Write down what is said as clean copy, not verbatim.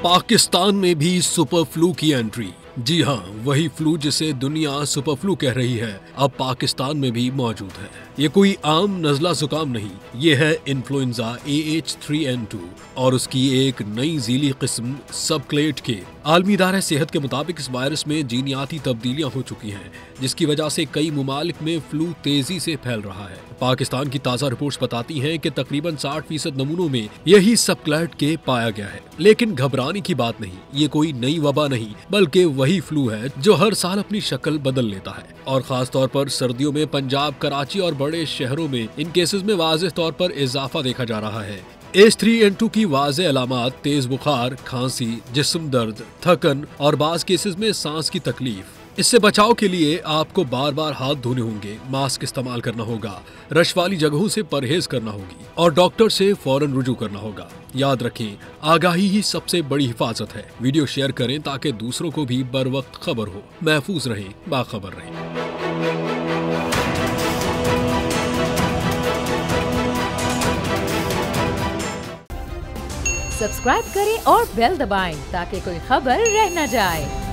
पाकिस्तान में भी super flu की एंट्री। जी हाँ, वही फ्लू जिसे दुनिया सुपर फ्लू कह रही है अब पाकिस्तान में भी मौजूद है। ये कोई आम नजला जुकाम नहीं, ये है इन्फ्लुएंजा AH3N2 और उसकी एक नई ज़ीली किस्म सबक्लेड के। आलमी इदारे सेहत के मुताबिक इस वायरस में जीनियाती तब्दीलियां हो चुकी हैं, जिसकी वजह से कई मुमालिक में फ्लू तेजी से फैल रहा है। पाकिस्तान की ताज़ा रिपोर्ट्स बताती हैं कि तकरीबन 60% नमूनों में यही सबक्लेड के पाया गया है। लेकिन घबराने की बात नहीं, ये कोई नई वबा नहीं बल्कि वही फ्लू है जो हर साल अपनी शक्ल बदल लेता है और खास तौर पर सर्दियों में पंजाब, कराची और बड़े शहरों में इन केसेस में वाज़ेह तौर पर इजाफा देखा जा रहा है। AH3N2 की वाज़ेह अलामात तेज बुखार, खांसी, जिस्म दर्द, थकन और बाज केसेस में सांस की तकलीफ। इससे बचाव के लिए आपको बार बार हाथ धोने होंगे, मास्क इस्तेमाल करना होगा, रश वाली जगहों से परहेज करना होगी और डॉक्टर से फौरन रुजू करना होगा। याद रखें, आगाही ही सबसे बड़ी हिफाजत है। वीडियो शेयर करें ताकि दूसरों को भी बर वक्त खबर हो। महफूज रहें, बाखबर रहें। सब्सक्राइब करें और बेल दबाएं ताकि कोई खबर रह न जाए।